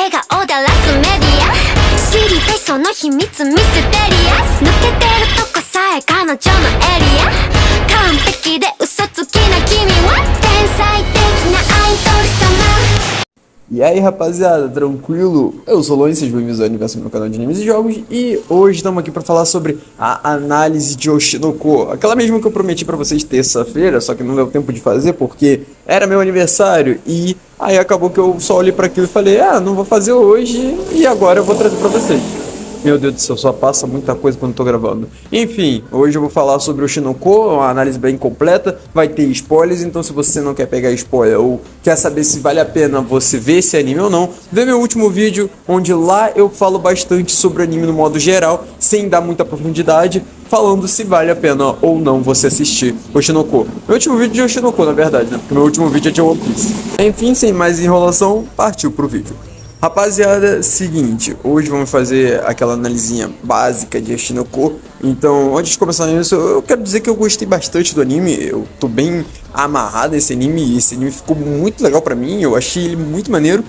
笑顔だらすメディア知りたいその秘密ミステリアス抜けてるとこさえ彼女のエリア完璧で嘘つきな君は天才的なアイドル様。 E aí rapaziada, tranquilo? Eu sou o Luan, sejam bem-vindos ao universo do meu canal de animes e jogos. E hoje estamos aqui para falar sobre a análise de Oshinoko, aquela mesma que eu prometi para vocês terça-feira, só que não deu tempo de fazer porque era meu aniversário. E aí acabou que eu só olhei para aquilo e falei, não vou fazer hoje e agora eu vou trazer para vocês. Meu Deus do céu, só passa muita coisa quando eu tô gravando. Enfim, hoje eu vou falar sobre o Oshinoko, uma análise bem completa, vai ter spoilers, então se você não quer pegar spoiler ou quer saber se vale a pena você ver esse anime ou não, vê meu último vídeo, onde lá eu falo bastante sobre o anime no modo geral, sem dar muita profundidade, falando se vale a pena ou não você assistir Oshinoko. Meu último vídeo de Oshinoko, na verdade, né? Porque meu último vídeo é de One Piece. Enfim, sem mais enrolação, partiu pro vídeo. Rapaziada, seguinte, hoje vamos fazer aquela analisinha básica de Oshinoko. Então, antes de começar nisso, eu quero dizer que eu gostei bastante do anime. Eu tô bem amarrado nesse anime e esse anime ficou muito legal pra mim. Eu achei ele muito maneiro,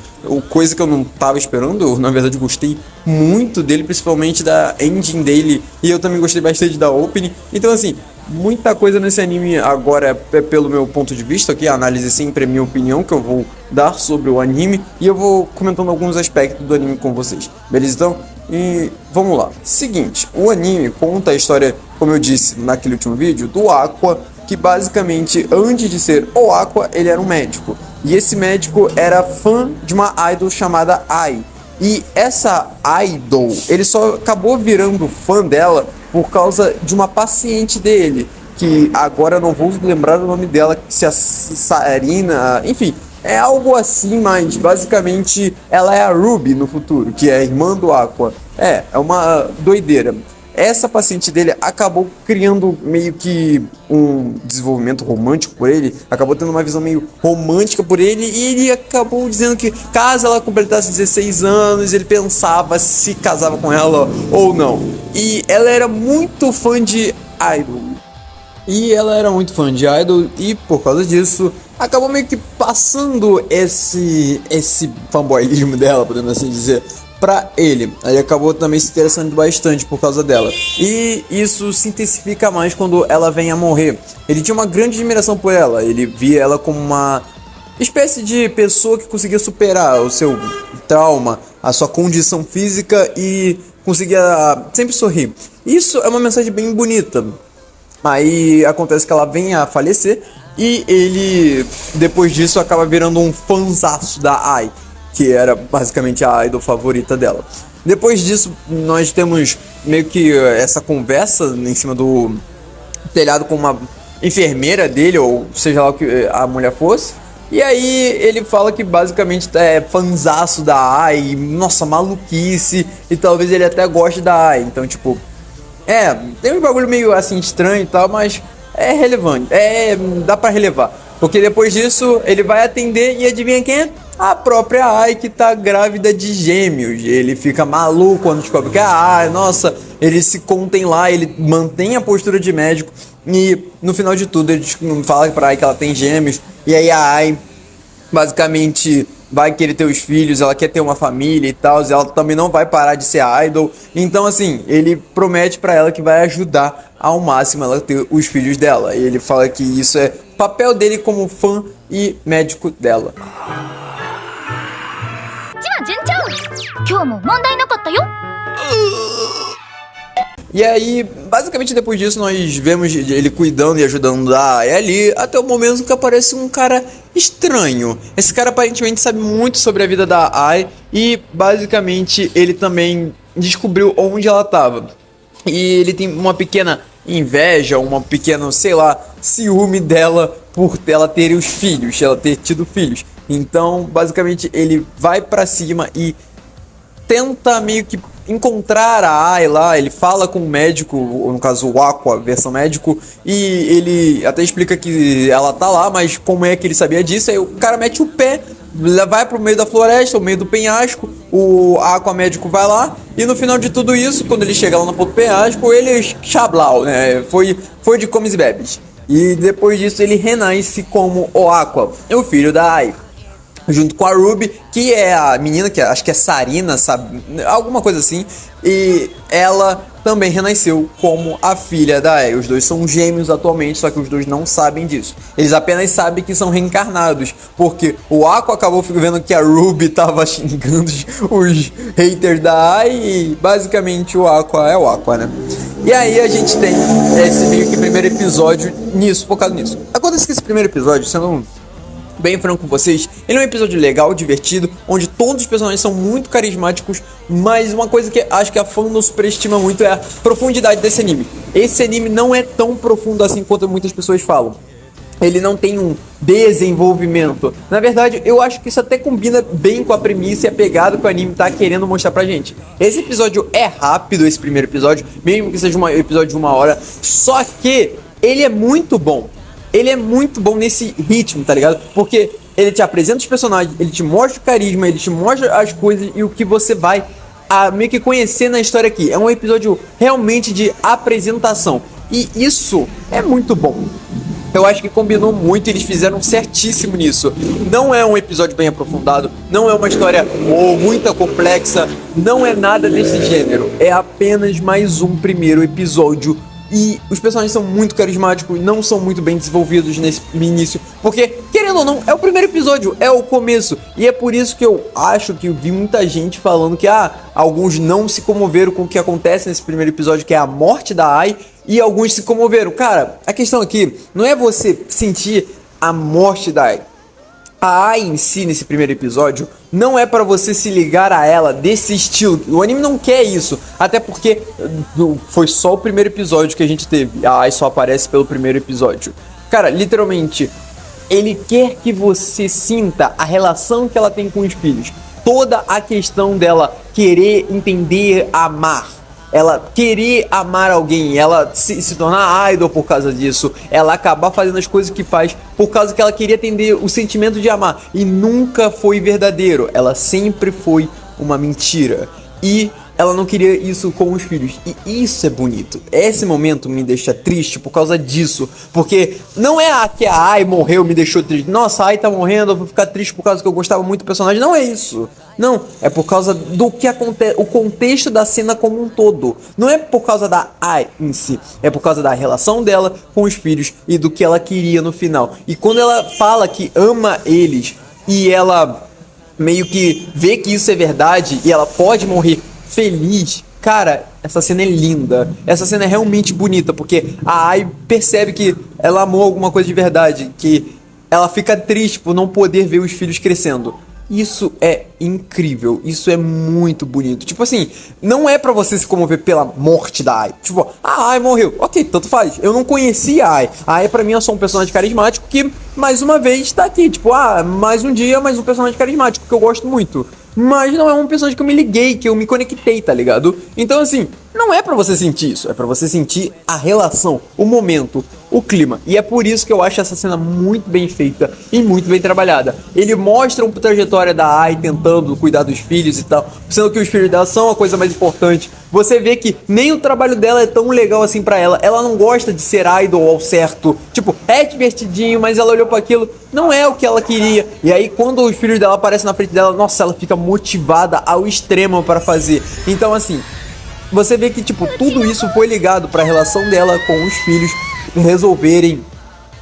coisa que eu não tava esperando. Eu, na verdade, gostei muito dele, principalmente da engine dele. E eu também gostei bastante da opening. Então, assim, muita coisa nesse anime agora é pelo meu ponto de vista, aqui a análise sempre é minha opinião que eu vou dar sobre o anime e eu vou comentando alguns aspectos do anime com vocês, beleza? Então, e vamos lá. Seguinte, o anime conta a história, como eu disse naquele último vídeo, do Aqua, que basicamente antes de ser o Aqua, ele era um médico. E esse médico era fã de uma idol chamada Ai. E essa idol, ele só acabou virando fã dela por causa de uma paciente dele, que agora eu não vou lembrar o nome dela, se é Sarina, enfim, é algo assim, mas basicamente ela é a Ruby no futuro, que é a irmã do Aqua. É uma doideira. Essa paciente dele acabou criando meio que um desenvolvimento romântico por ele, acabou tendo uma visão meio romântica por ele, e ele acabou dizendo que caso ela completasse 16 anos, ele pensava se casava com ela ou não. E ela era muito fã de idol. E por causa disso, acabou meio que passando esse fanboyismo dela, podemos assim dizer, pra ele. Ele acabou também se interessando bastante por causa dela. E isso se intensifica mais quando ela vem a morrer. Ele tinha uma grande admiração por ela. Ele via ela como uma espécie de pessoa que conseguia superar o seu trauma, a sua condição física e conseguia sempre sorrir. Isso é uma mensagem bem bonita. Aí acontece que ela vem a falecer e ele, depois disso, acaba virando um fanzaço da Ai, que era basicamente a idol favorita dela. Depois disso, nós temos meio que essa conversa em cima do telhado com uma enfermeira dele, ou seja lá o que a mulher fosse. E aí ele fala que basicamente é fanzaço da Ai, nossa, maluquice, e talvez ele até goste da Ai. Então, tipo, tem um bagulho meio assim estranho e tal, mas é relevante, dá pra relevar. Porque depois disso, ele vai atender e adivinha quem é? A própria Ai, que tá grávida de gêmeos. Ele fica maluco quando descobre que é a Ai, nossa, ele se contém lá, ele mantém a postura de médico. E no final de tudo, ele fala pra Ai que ela tem gêmeos. E aí a Ai, basicamente, vai querer ter os filhos, ela quer ter uma família e tal, e ela também não vai parar de ser idol. Então, assim, ele promete pra ela que vai ajudar ao máximo ela ter os filhos dela. E ele fala que isso é papel dele como fã e médico dela. E aí, basicamente depois disso, nós vemos ele cuidando e ajudando a Ai ali, até o momento que aparece um cara estranho. Esse cara aparentemente sabe muito sobre a vida da Ai e basicamente ele também descobriu onde ela estava. E ele tem uma pequena inveja, uma pequena, sei lá, ciúme dela por ela ter os filhos, ela ter tido filhos. Então, basicamente, ele vai pra cima e tenta meio que encontrar a Ai lá. Ele fala com o médico, ou no caso o Aqua, versão médico, e ele até explica que ela tá lá, mas como é que ele sabia disso? Aí o cara mete o pé, vai pro meio da floresta, o meio do penhasco, o Aqua médico vai lá, e no final de tudo isso, quando ele chega lá no ponto do penhasco, ele chablau, né? Foi de comes e bebes. E depois disso ele renasce como o Aqua, o filho da Ai. junto com a Ruby, que é a menina que acho que é Sarina, sabe? Alguma coisa assim. E ela também renasceu como a filha da Ai. Os dois são gêmeos atualmente, só que os dois não sabem disso. Eles apenas sabem que são reencarnados, porque o Aqua acabou vendo que a Ruby tava xingando os haters da Ai e basicamente o Aqua é o Aqua, né? E aí a gente tem esse meio que primeiro episódio nisso, focado nisso. Acontece que esse primeiro episódio, sendo bem franco com vocês, ele é um episódio legal, divertido, onde todos os personagens são muito carismáticos, mas uma coisa que acho que a fã não superestima muito é a profundidade desse anime. Esse anime não é tão profundo assim quanto muitas pessoas falam. Ele não tem um desenvolvimento. Na verdade, eu acho que isso até combina bem com a premissa e a pegada que o anime tá querendo mostrar pra gente. Esse episódio é rápido, esse primeiro episódio, mesmo que seja um episódio de 1 hora, só que ele é muito bom. Ele é muito bom nesse ritmo, tá ligado? Porque ele te apresenta os personagens, ele te mostra o carisma, ele te mostra as coisas e o que você vai meio que conhecer na história aqui. É um episódio realmente de apresentação. E isso é muito bom. Eu acho que combinou muito, eles fizeram certíssimo nisso. Não é um episódio bem aprofundado, não é uma história muito complexa, não é nada desse gênero. É apenas mais um primeiro episódio. E os personagens são muito carismáticos, não são muito bem desenvolvidos nesse início, porque, querendo ou não, é o primeiro episódio, é o começo. E é por isso que eu acho que eu vi muita gente falando que alguns não se comoveram com o que acontece nesse primeiro episódio, que é a morte da Ai, e alguns se comoveram. Cara, a questão aqui não é você sentir a morte da Ai. A Ai em si, nesse primeiro episódio, não é pra você se ligar a ela desse estilo. O anime não quer isso. Até porque foi só o primeiro episódio que a gente teve. A Ai só aparece pelo primeiro episódio. Cara, literalmente, ele quer que você sinta a relação que ela tem com os filhos. Toda a questão dela querer entender, amar. Ela querer amar alguém, ela se tornar idol por causa disso, ela acabar fazendo as coisas que faz por causa que ela queria atender o sentimento de amar. E nunca foi verdadeiro, ela sempre foi uma mentira. E ela não queria isso com os filhos. E isso é bonito. Esse momento me deixa triste por causa disso. Porque não é que a Ai morreu me deixou triste. Nossa, a Ai tá morrendo, eu vou ficar triste por causa que eu gostava muito do personagem. Não é isso. Não, é por causa do que acontece, o contexto da cena como um todo. Não é por causa da Ai em si, é por causa da relação dela com os filhos e do que ela queria no final. E quando ela fala que ama eles e ela meio que vê que isso é verdade e ela pode morrer feliz, cara, essa cena é linda. Essa cena é realmente bonita, porque a Ai percebe que ela amou alguma coisa de verdade, que ela fica triste por não poder ver os filhos crescendo. Isso é incrível, isso é muito bonito. Tipo assim, não é pra você se comover pela morte da Ai. Tipo, a Ai morreu, ok, tanto faz. Eu não conhecia a Ai. A Ai pra mim é só um personagem carismático que, mais uma vez, tá aqui. Tipo, mais um dia, mais um personagem carismático que eu gosto muito. Mas não é um personagem que eu me liguei, que eu me conectei, tá ligado? Então assim, não é pra você sentir isso, é pra você sentir a relação, o momento, o clima. E é por isso que eu acho essa cena muito bem feita e muito bem trabalhada. Ele mostra uma trajetória da Ai tentando cuidar dos filhos e tal, sendo que os filhos dela são a coisa mais importante. Você vê que nem o trabalho dela é tão legal assim pra ela. Ela não gosta de ser idol ao certo. Tipo, é divertidinho, mas ela olhou pra aquilo, não é o que ela queria. E aí quando os filhos dela aparecem na frente dela, nossa, ela fica motivada ao extremo para fazer. Então assim, você vê que tipo, tudo isso foi ligado pra relação dela com os filhos resolverem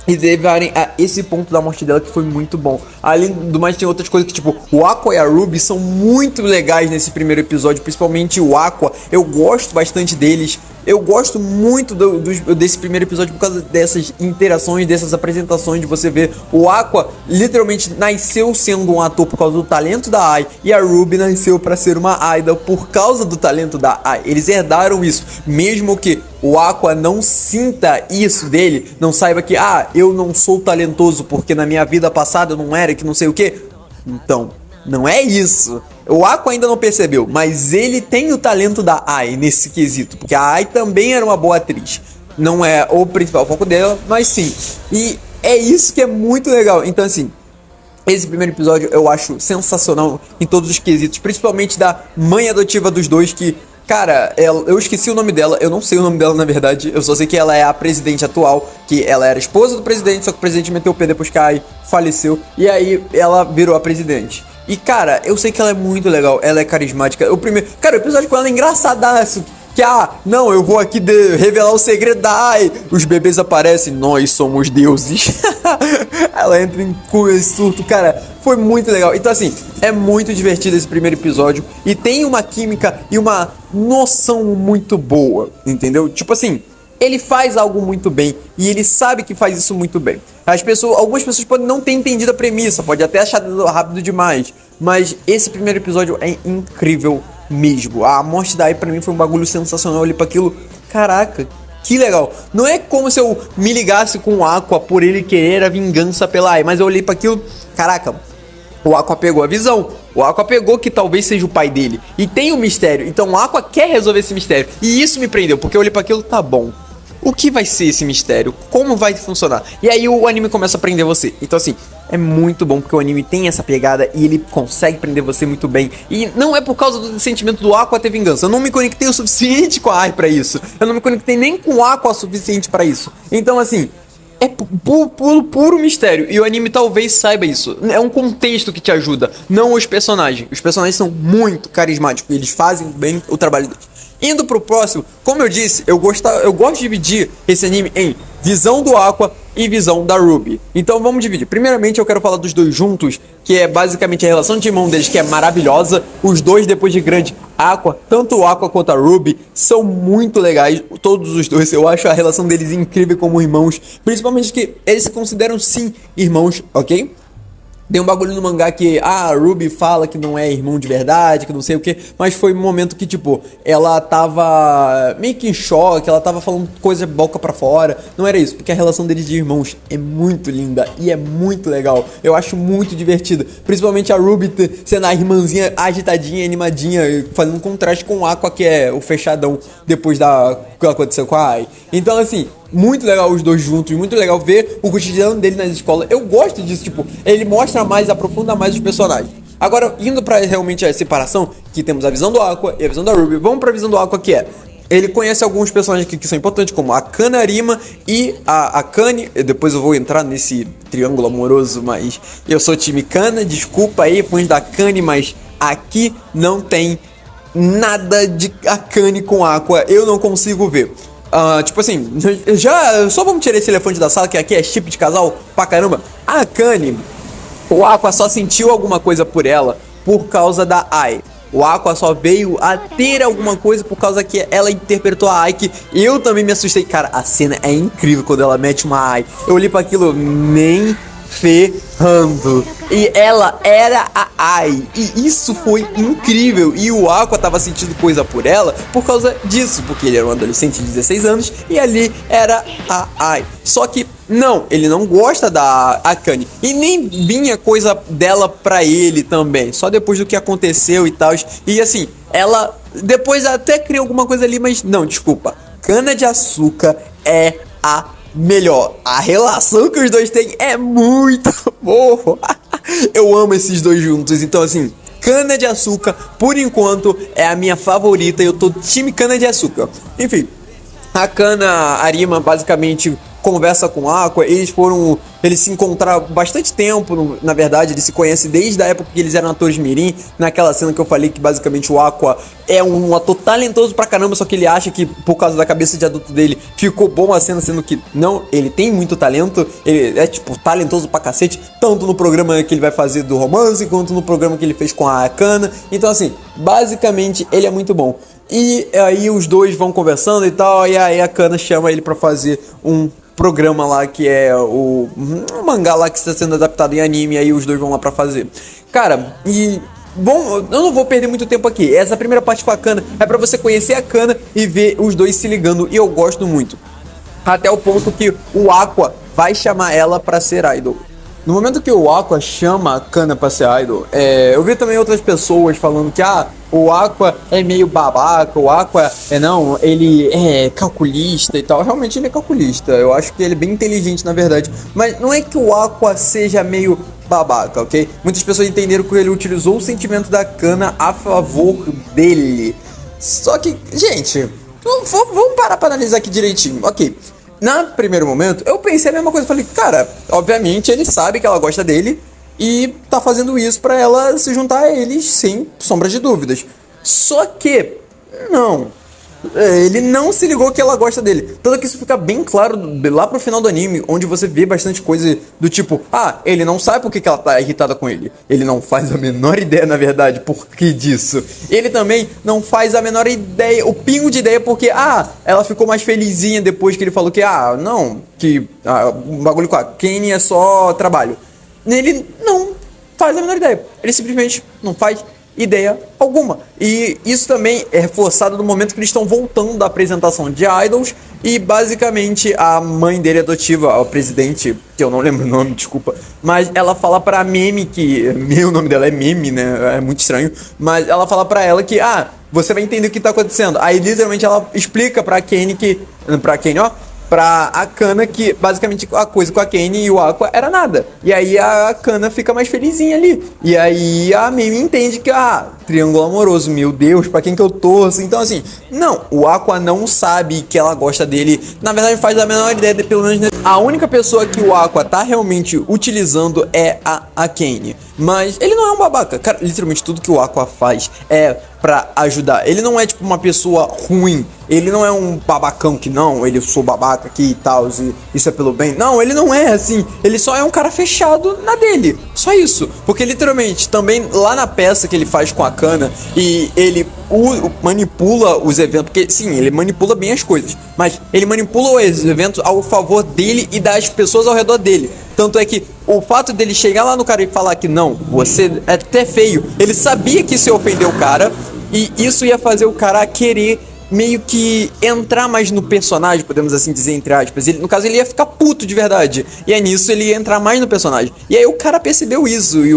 e levarem a esse ponto da morte dela, que foi muito bom. Além do mais, tem outras coisas que, tipo, o Aqua e a Ruby são muito legais nesse primeiro episódio, principalmente o Aqua. Eu gosto bastante deles. Eu gosto muito desse primeiro episódio por causa dessas interações, dessas apresentações, de você ver o Aqua literalmente nasceu sendo um ator por causa do talento da Ai, e a Ruby nasceu para ser uma idol por causa do talento da Ai. Eles herdaram isso, mesmo que o Aqua não sinta isso dele, não saiba que, eu não sou talentoso porque na minha vida passada eu não era, que não sei o que. Então, não é isso. O Aqua ainda não percebeu, mas ele tem o talento da Ai nesse quesito, porque a Ai também era uma boa atriz. Não é o principal foco dela, mas sim. E é isso que é muito legal. Então assim, esse primeiro episódio eu acho sensacional em todos os quesitos, principalmente da mãe adotiva dos dois, que Cara, eu esqueci o nome dela, eu não sei o nome dela na verdade, eu só sei que ela é a presidente atual, que ela era esposa do presidente, só que o presidente meteu o pé depois que a Ai faleceu, e aí ela virou a presidente. E cara, eu sei que ela é muito legal, ela é carismática. Cara, o episódio com ela é engraçadaço. Que, não, eu vou aqui revelar o segredo da Ai. Os bebês aparecem, nós somos deuses. Ela entra em surto, cara, foi muito legal. Então assim, é muito divertido esse primeiro episódio. E tem uma química e uma noção muito boa, entendeu? Tipo assim, ele faz algo muito bem e ele sabe que faz isso muito bem. Algumas pessoas podem não ter entendido a premissa, pode até achar rápido demais, mas esse primeiro episódio é incrível mesmo. A morte da Ai pra mim foi um bagulho sensacional. Eu olhei pra aquilo, caraca, que legal. Não é como se eu me ligasse com o Aqua por ele querer a vingança pela Ai, mas eu olhei pra aquilo, caraca, o Aqua pegou a visão. O Aqua pegou que talvez seja o pai dele. E tem um mistério, então o Aqua quer resolver esse mistério. E isso me prendeu, porque eu olhei pra aquilo, tá bom, o que vai ser esse mistério? Como vai funcionar? E aí o anime começa a prender você. Então assim, é muito bom porque o anime tem essa pegada e ele consegue prender você muito bem. E não é por causa do sentimento do Aqua ter vingança. Eu não me conectei o suficiente com a Ai pra isso. Eu não me conectei nem com o Aqua o suficiente pra isso. Então assim, é puro mistério. E o anime talvez saiba isso. É um contexto que te ajuda, não os personagens. Os personagens são muito carismáticos. Eles fazem bem o trabalho deles. Indo pro próximo, como eu disse, eu gosto de dividir esse anime em visão do Aqua e visão da Ruby. Então vamos dividir. Primeiramente eu quero falar dos dois juntos, que é basicamente a relação de irmão deles, que é maravilhosa. Os dois, depois de grande, Aqua, tanto o Aqua quanto a Ruby, são muito legais. Todos os dois, eu acho a relação deles incrível como irmãos. Principalmente que eles se consideram sim irmãos, ok? Tem um bagulho no mangá que a Ruby fala que não é irmão de verdade, que não sei o que, mas foi um momento que, tipo, ela tava meio que em choque, ela tava falando coisa de boca pra fora. Não era isso, porque a relação deles de irmãos é muito linda e é muito legal. Eu acho muito divertido, principalmente a Ruby sendo a irmãzinha agitadinha, animadinha, fazendo um contraste com o Aqua, que é o fechadão depois da que aconteceu com a Ai. Então, assim, muito legal os dois juntos, muito legal ver o cotidiano dele nas escolas. Eu gosto disso, tipo, ele mostra mais, aprofunda mais os personagens. Agora, indo pra realmente a separação, que temos a visão do Aqua e a visão da Ruby, vamos pra visão do Aqua, que é: ele conhece alguns personagens que são importantes, como a Kana Arima e a Akane. Depois eu vou entrar nesse triângulo amoroso, mas eu sou time Kana, desculpa aí, fãs da Akane, mas aqui não tem nada de Akane com Aqua, eu não consigo ver. Tipo assim, só vamos tirar esse elefante da sala, que aqui é chip de casal pra caramba. A Akane, o Aqua só sentiu alguma coisa por ela por causa da Ai. O Aqua só veio a ter alguma coisa por causa que ela interpretou a Ai, que eu também me assustei. Cara, a cena é incrível quando ela mete uma Ai. Eu olhei pra aquilo, nem ferrando. E ela era a Ai. E isso foi incrível. E o Aqua tava sentindo coisa por ela por causa disso, porque ele era um adolescente de 16 anos e ali era a Ai. Só que não, ele não gosta da Akane. E nem vinha coisa dela pra ele também. Só depois do que aconteceu e tal. E assim, ela depois até criou alguma coisa ali, mas não, desculpa. Cana de açúcar é a melhor. A relação que os dois têm é muito boa. Eu amo esses dois juntos. Então assim, Cana de açúcar, por enquanto, é a minha favorita. Eu tô time Cana de açúcar. Enfim, a Kana Arima basicamente conversa com o Aqua. Eles se encontraram bastante tempo, na verdade, eles se conhecem desde a época que eles eram atores mirim, naquela cena que eu falei que basicamente o Aqua é um ator talentoso pra caramba, só que ele acha que por causa da cabeça de adulto dele ficou bom a cena, sendo que não, ele tem muito talento, ele é tipo talentoso pra cacete, tanto no programa que ele vai fazer do romance, quanto no programa que ele fez com a Kana. Então assim, basicamente ele é muito bom. E aí os dois vão conversando e tal, e aí a Kana chama ele pra fazer um programa lá que é um mangá lá que está sendo adaptado em anime, e aí os dois vão lá pra fazer. Cara, e bom, eu não vou perder muito tempo aqui. Essa primeira parte com a Kana é pra você conhecer a Kana e ver os dois se ligando, e eu gosto muito. Até o ponto que o Aqua vai chamar ela pra ser idol. No momento que o Aqua chama a Kana pra ser idol, eu vi também outras pessoas falando que o Aqua é meio babaca, o Aqua ele é calculista e tal. Realmente ele é calculista, eu acho que ele é bem inteligente na verdade, mas não é que o Aqua seja meio babaca, ok? Muitas pessoas entenderam que ele utilizou o sentimento da Kana a favor dele. Só que, gente, vamos parar pra analisar aqui direitinho. Ok, no primeiro momento, eu pensei a mesma coisa. Falei, cara, obviamente ele sabe que ela gosta dele e tá fazendo isso pra ela se juntar a eles, sem sombra de dúvidas. Só que, não. Ele não se ligou que ela gosta dele. Tanto que isso fica bem claro lá pro final do anime, onde você vê bastante coisa do tipo, ele não sabe por que ela tá irritada com ele. Ele não faz a menor ideia, na verdade, por que disso. Ele também não faz a menor ideia, o pingo de ideia, porque, ela ficou mais felizinha depois que ele falou que, um bagulho com a Kenny é só trabalho. Ele não faz a menor ideia. Ele simplesmente não faz ideia alguma. E isso também é reforçado no momento que eles estão voltando da apresentação de Idols e basicamente a mãe dele adotiva, a presidente, que eu não lembro o nome, desculpa, mas ela fala pra Meme que... o nome dela é Meme, né? É muito estranho. Mas ela fala pra ela que, você vai entender o que tá acontecendo. Aí literalmente ela explica pra Kenny pra Akana que basicamente a coisa com a Kenny e o Aqua era nada. E aí a Akana fica mais felizinha ali. E aí a Mimi entende que, triângulo amoroso, meu Deus, pra quem que eu torço? Então assim, não, o Aqua não sabe que ela gosta dele. Na verdade faz a menor ideia, pelo menos a única pessoa que o Aqua tá realmente utilizando é a Kenny. Mas ele não é um babaca. Cara, literalmente tudo que o Aqua faz é pra ajudar. Ele não é tipo uma pessoa ruim. Ele não é um babacão que não, eu sou babaca aqui e tal, e isso é pelo bem. Não, ele não é assim. Ele só é um cara fechado na dele. Só isso. Porque literalmente, também lá na peça que ele faz com a Kana, e ele manipula os eventos, porque sim, ele manipula bem as coisas, mas ele manipula os eventos ao favor dele e das pessoas ao redor dele. Tanto é que o fato dele chegar lá no cara e falar que não, você é até feio, ele sabia que isso ia ofender o cara, e isso ia fazer o cara querer meio que entrar mais no personagem, podemos assim dizer, entre aspas. No caso, ele ia ficar puto de verdade. E aí nisso ele ia entrar mais no personagem. E aí o cara percebeu isso. E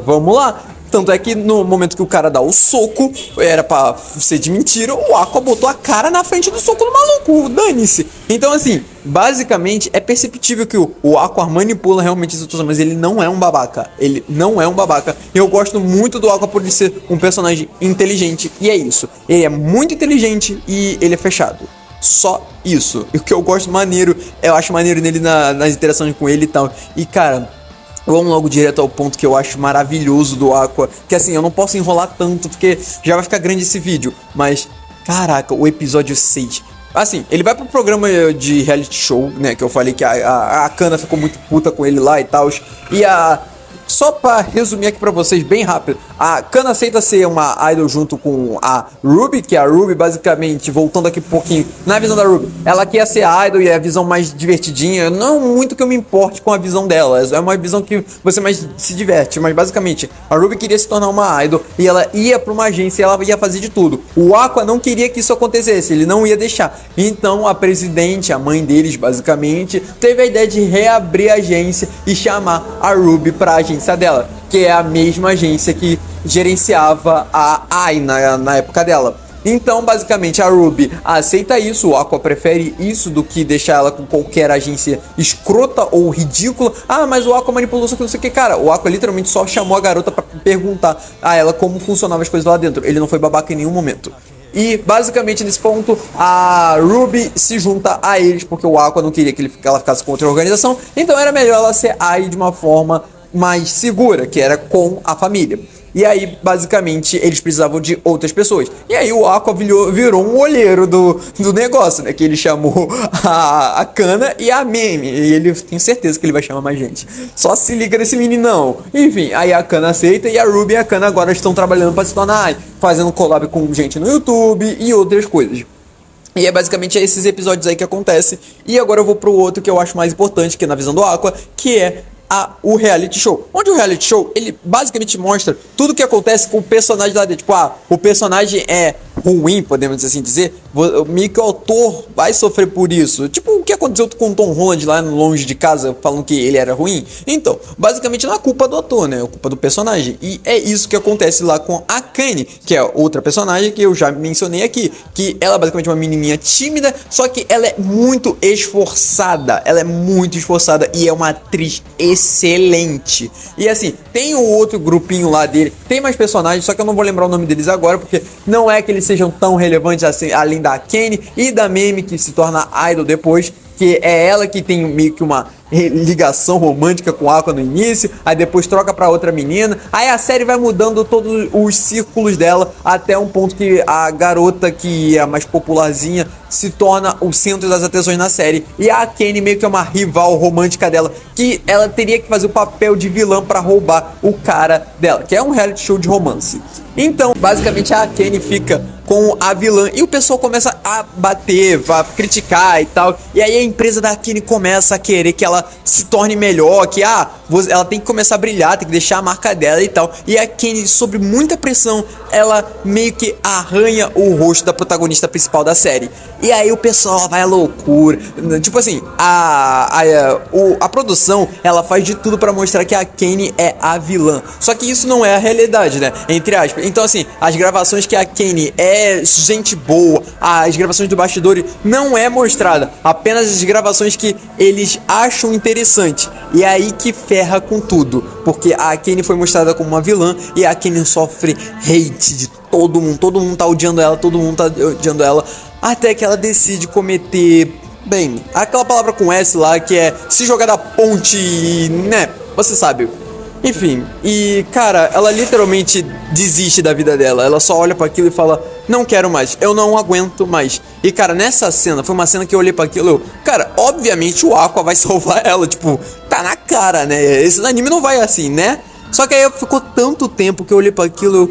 vamos lá. Tanto é que no momento que o cara dá o soco, era pra ser de mentira, o Aqua botou a cara na frente do soco do maluco, dane-se. Então assim, basicamente é perceptível que o Aqua manipula realmente a situação, mas ele não é um babaca. Ele não é um babaca. Eu gosto muito do Aqua por ele ser um personagem inteligente, e é isso. Ele é muito inteligente e ele é fechado. Só isso. E o que eu gosto maneiro, eu acho maneiro nele nas interações com ele e tal. E cara, vamos logo direto ao ponto que eu acho maravilhoso do Aqua. Que assim, eu não posso enrolar tanto porque já vai ficar grande esse vídeo. Mas, caraca, o episódio 6. Assim, ele vai pro programa de reality show, né? Que eu falei que a Kana ficou muito puta com ele lá e tal. E só pra resumir aqui pra vocês bem rápido, a Kana aceita ser uma idol junto com a Ruby, que a Ruby basicamente, voltando aqui um pouquinho, na visão da Ruby, ela quer ser a idol e é a visão mais divertidinha, não muito que eu me importe com a visão dela, é uma visão que você mais se diverte, mas basicamente, a Ruby queria se tornar uma idol e ela ia pra uma agência e ela ia fazer de tudo. O Aqua não queria que isso acontecesse, ele não ia deixar. Então a presidente, a mãe deles basicamente, teve a ideia de reabrir a agência e chamar a Ruby pra agência dela, que é a mesma agência que gerenciava a Ai na época dela. Então, basicamente, a Ruby aceita isso, o Aqua prefere isso do que deixar ela com qualquer agência escrota ou ridícula. Mas o Aqua manipulou isso aqui, não sei o que, cara. O Aqua literalmente só chamou a garota pra perguntar a ela como funcionavam as coisas lá dentro. Ele não foi babaca em nenhum momento. E basicamente nesse ponto a Ruby se junta a eles porque o Aqua não queria que ela ficasse com outra organização. Então era melhor ela ser Ai de uma forma mais segura, que era com a família. E aí, basicamente, eles precisavam de outras pessoas. E aí o Aqua virou um olheiro do negócio, né? Que ele chamou a Kana e a Meme. E ele tem certeza que ele vai chamar mais gente. Só se liga nesse meninão. Enfim, aí a Kana aceita e a Ruby e a Kana agora estão trabalhando para se tornar, fazendo collab com gente no YouTube e outras coisas. E é basicamente esses episódios aí que acontecem. E agora eu vou pro outro que eu acho mais importante, que é na visão do Aqua, que é o reality show. Onde o reality show, ele basicamente mostra tudo que acontece com o personagem lá dentro. Tipo, o personagem é ruim, podemos assim dizer, meio que o autor vai sofrer por isso. Tipo o que aconteceu com o Tom Holland lá no Longe de Casa, falando que ele era ruim. Então, basicamente não é culpa do ator, né? É culpa do personagem. E é isso que acontece lá com a Kanye, que é outra personagem que eu já mencionei aqui. Que ela é basicamente uma menininha tímida, só que ela é muito esforçada. Ela é muito esforçada e é uma atriz excelente. E assim, tem o outro grupinho lá dele, tem mais personagens, só que eu não vou lembrar o nome deles agora, porque não é que eles sejam tão relevantes assim, além da Kanye e da Meme, que se torna idol depois, que é ela que tem meio que uma ligação romântica com a Aqua no início, aí depois troca pra outra menina, aí a série vai mudando todos os círculos dela, até um ponto que a garota que é a mais popularzinha se torna o centro das atenções na série, e a Kanye meio que é uma rival romântica dela, que ela teria que fazer o papel de vilã pra roubar o cara dela, que é um reality show de romance. Então, basicamente a Kanye fica com a vilã e o pessoal começa a bater, a criticar e tal. E aí a empresa da Kanye começa a querer que ela se torne melhor, que ela tem que começar a brilhar, tem que deixar a marca dela e tal. E a Kanye, sob muita pressão, ela meio que arranha o rosto da protagonista principal da série. E aí o pessoal vai à loucura. Tipo assim, a produção, ela faz de tudo pra mostrar que a Kanye é a vilã. Só que isso não é a realidade, né? Entre aspas. Então assim, as gravações que a Kanye é gente boa, as gravações do bastidor não é mostrada. Apenas as gravações que eles acham interessante. E é aí que ferra com tudo. Porque a Kanye foi mostrada como uma vilã e a Kanye sofre hate de todo mundo. Todo mundo tá odiando ela, todo mundo tá odiando ela. Até que ela decide cometer, bem, aquela palavra com S lá que é se jogar da ponte, né? Você sabe. Enfim, e cara, ela literalmente desiste da vida dela. Ela só olha pra aquilo e fala: não quero mais, eu não aguento mais. E cara, nessa cena, foi uma cena que eu olhei pra aquilo, cara, obviamente o Aqua vai salvar ela. Tipo, tá na cara, né? Esse anime não vai assim, né? Só que aí ficou tanto tempo que eu olhei pra aquilo,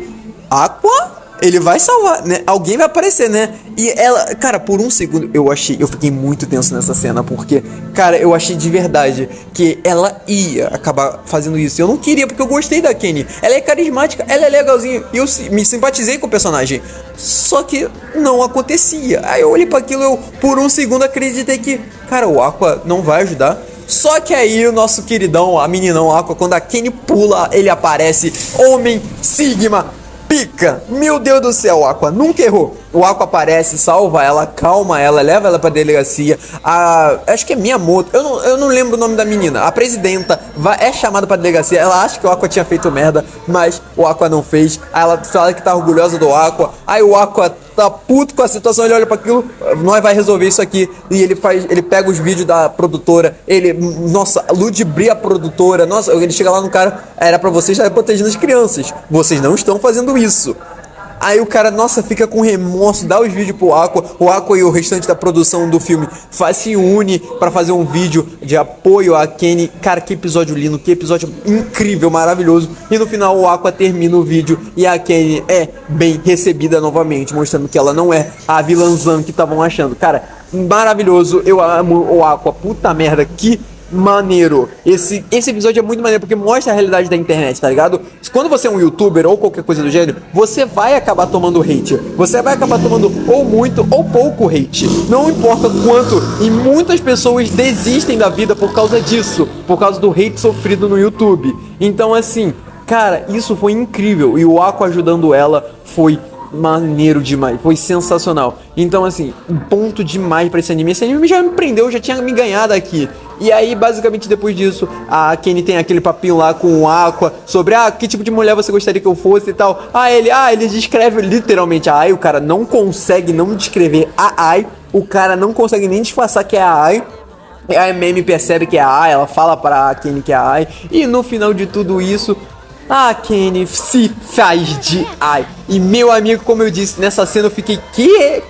Aqua? Ele vai salvar, né? Alguém vai aparecer, né? E ela, cara, por um segundo eu fiquei muito tenso nessa cena, porque, cara, eu achei de verdade que ela ia acabar fazendo isso. Eu não queria, porque eu gostei da Kanye. Ela é carismática, ela é legalzinha, e eu me simpatizei com o personagem. Só que não acontecia. Aí eu olhei pra aquilo, eu por um segundo acreditei que, cara, o Aqua não vai ajudar. Só que aí o nosso queridão, a meninão Aqua, quando a Kanye pula, ele aparece, Homem Sigma. Pica! Meu Deus do céu, o Aqua nunca errou. O Aqua aparece, salva ela, calma ela, leva ela pra delegacia. Acho que é Miyamoto, eu não lembro o nome da menina. A presidenta é chamada pra delegacia. Ela acha que o Aqua tinha feito merda, mas o Aqua não fez. Aí ela fala que tá orgulhosa do Aqua. Aí o Aqua tá puto com a situação, ele olha pra aquilo, nós vai resolver isso aqui. E ele pega os vídeos da produtora, nossa, ludibria a produtora. Nossa, ele chega lá no cara, era pra vocês estarem protegendo as crianças, vocês não estão fazendo isso. Aí o cara, nossa, fica com remorso, dá os vídeos pro Aqua. O Aqua e o restante da produção do filme se une pra fazer um vídeo de apoio a Kanye. Cara, que episódio lindo, que episódio incrível, maravilhoso. E no final o Aqua termina o vídeo e a Kanye é bem recebida novamente, mostrando que ela não é a vilãzã que estavam achando. Cara, maravilhoso, eu amo o Aqua, puta merda, que maneiro. Esse episódio é muito maneiro porque mostra a realidade da internet, tá ligado? Quando você é um youtuber ou qualquer coisa do gênero, você vai acabar tomando hate. Você vai acabar tomando ou muito ou pouco hate. Não importa quanto. E muitas pessoas desistem da vida por causa disso. Por causa do hate sofrido no YouTube. Então assim, cara, isso foi incrível. E o Aqua ajudando ela foi maneiro demais, foi sensacional. Então assim, um ponto demais pra esse anime. Esse anime já me prendeu, já tinha me ganhado aqui. E aí, basicamente, depois disso, a Kanye tem aquele papinho lá com o Aqua sobre, que tipo de mulher você gostaria que eu fosse e tal. Ele descreve literalmente a Ai, o cara não consegue não descrever a Ai, o cara não consegue nem disfarçar que é a Ai. A Meme percebe que é a Ai, ela fala pra Kanye que é a Ai. E no final de tudo isso, a Kanye se faz de Ai. E meu amigo, como eu disse, nessa cena eu fiquei,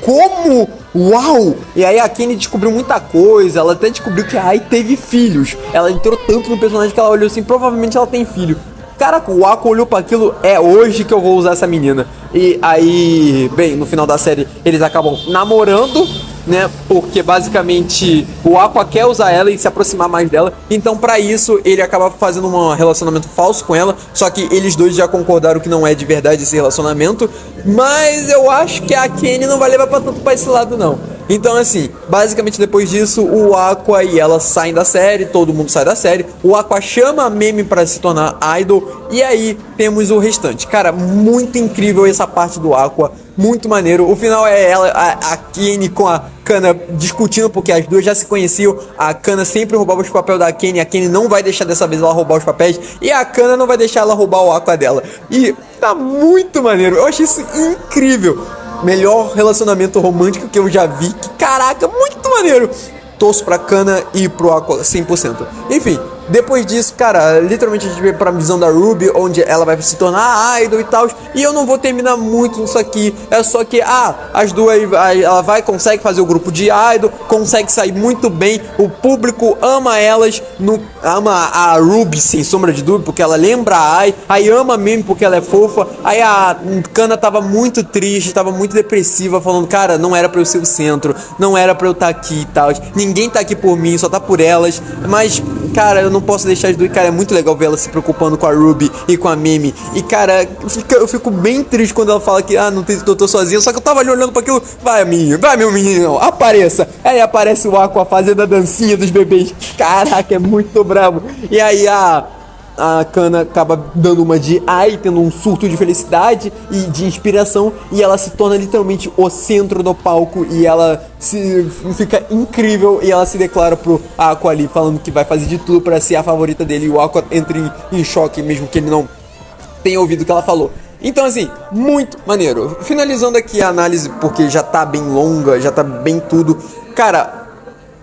como? Uau! E aí a Kanye descobriu muita coisa, ela até descobriu que a Ai teve filhos. Ela entrou tanto no personagem que ela olhou assim, provavelmente ela tem filho. Caraca, o Aqua olhou pra aquilo, é hoje que eu vou usar essa menina. E aí, bem, no final da série, eles acabam namorando. né? Porque basicamente o Aqua quer usar ela e se aproximar mais dela. Então pra isso ele acaba fazendo um relacionamento falso com ela. Só que eles dois já concordaram que não é de verdade esse relacionamento. Mas eu acho que a Kenny não vai levar pra tanto pra esse lado não. Então assim, basicamente depois disso o Aqua e ela saem da série, todo mundo sai da série. O Aqua chama a Meme pra se tornar idol e aí temos o restante. Cara, muito incrível essa parte do Aqua, muito maneiro. O final é ela, a Kenny com a Kana discutindo porque as duas já se conheciam. A Kana sempre roubava os papéis da Kenny, a Kenny não vai deixar dessa vez ela roubar os papéis e a Kana não vai deixar ela roubar o Aqua dela. E tá muito maneiro, eu achei isso incrível. Melhor relacionamento romântico que eu já vi. Que caraca, muito maneiro. Torço pra Kana e pro Aqua 100%. Enfim, depois disso, cara, literalmente a gente veio pra visão da Ruby, onde ela vai se tornar idol e tal. E eu não vou terminar muito nisso aqui. É só que, as duas, ela consegue fazer o grupo de idol, consegue sair muito bem. O público ama elas, ama a Ruby, sem sombra de dúvida, porque ela lembra a Ai. Aí ama mesmo porque ela é fofa. Aí a Kana tava muito triste, tava muito depressiva, falando, cara, não era pra eu ser o centro, não era pra eu estar aqui e tal. Ninguém tá aqui por mim, só tá por elas. Mas, cara, eu não posso deixar as duas. Cara, é muito legal ver ela se preocupando com a Ruby e com a Meme. E, cara, eu fico bem triste quando ela fala que, não tem, eu tô sozinha. Só que eu tava ali olhando pra aquilo. Vai, meu menino, apareça. Aí aparece o Aqua fazendo a dancinha dos bebês. Caraca, é muito bravo. E aí a Kana acaba dando uma de Ai, tendo um surto de felicidade e de inspiração, e ela se torna literalmente o centro do palco e ela fica incrível e ela se declara pro Aqua ali, falando que vai fazer de tudo pra ser a favorita dele, e o Aqua entra em choque, mesmo que ele não tenha ouvido o que ela falou. Então assim, muito maneiro. Finalizando aqui a análise, porque já tá bem longa, já tá bem tudo. Cara,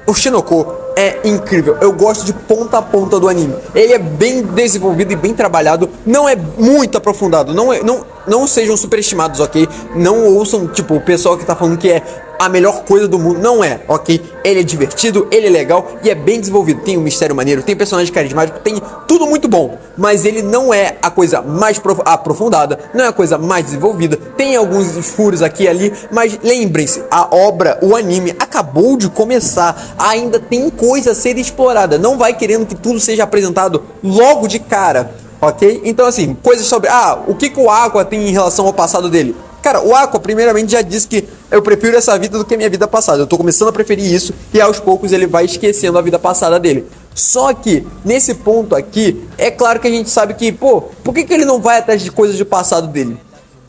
o Shinoko é incrível, eu gosto de ponta a ponta do anime. Ele é bem desenvolvido e bem trabalhado, não é muito aprofundado, não sejam superestimados, ok? Não ouçam, tipo, o pessoal que tá falando que é a melhor coisa do mundo, não é, ok? Ele é divertido, ele é legal e é bem desenvolvido. Tem um mistério maneiro, tem personagem carismático, tem tudo muito bom. Mas ele não é a coisa mais aprofundada, não é a coisa mais desenvolvida. Tem alguns furos aqui e ali, mas lembrem-se, a obra, o anime acabou de começar, ainda tem coisa a ser explorada. Não vai querendo que tudo seja apresentado logo de cara, ok? Então assim, coisas sobre, o que o Aqua tem em relação ao passado dele? Cara, o Aqua primeiramente já disse que eu prefiro essa vida do que a minha vida passada. Eu tô começando a preferir isso e aos poucos ele vai esquecendo a vida passada dele. Só que, nesse ponto aqui, é claro que a gente sabe que, por que ele não vai atrás de coisas do passado dele?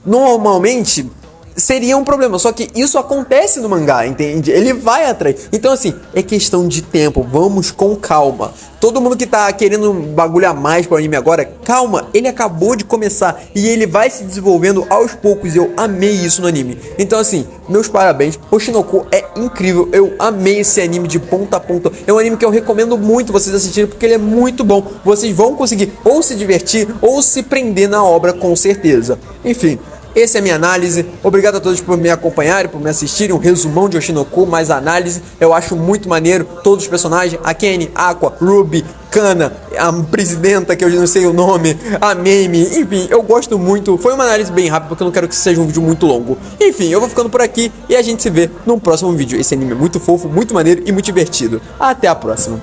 Normalmente seria um problema, só que isso acontece no mangá, entende? Ele vai atrás. Então assim, é questão de tempo, vamos com calma. Todo mundo que tá querendo bagulhar mais pro anime agora, calma, ele acabou de começar e ele vai se desenvolvendo aos poucos. Eu amei isso no anime. Então assim, meus parabéns. Oshinoko é incrível, eu amei esse anime de ponta a ponta. É um anime que eu recomendo muito vocês assistirem porque ele é muito bom. Vocês vão conseguir ou se divertir ou se prender na obra com certeza. Enfim, essa é a minha análise. Obrigado a todos por me acompanharem, por me assistirem. Um resumão de Oshinoko, mais análise. Eu acho muito maneiro todos os personagens. A Kenny, Aqua, Ruby, Kana, a presidenta, que eu não sei o nome, a Meme. Enfim, eu gosto muito. Foi uma análise bem rápida, porque eu não quero que seja um vídeo muito longo. Enfim, eu vou ficando por aqui e a gente se vê num próximo vídeo. Esse anime é muito fofo, muito maneiro e muito divertido. Até a próxima.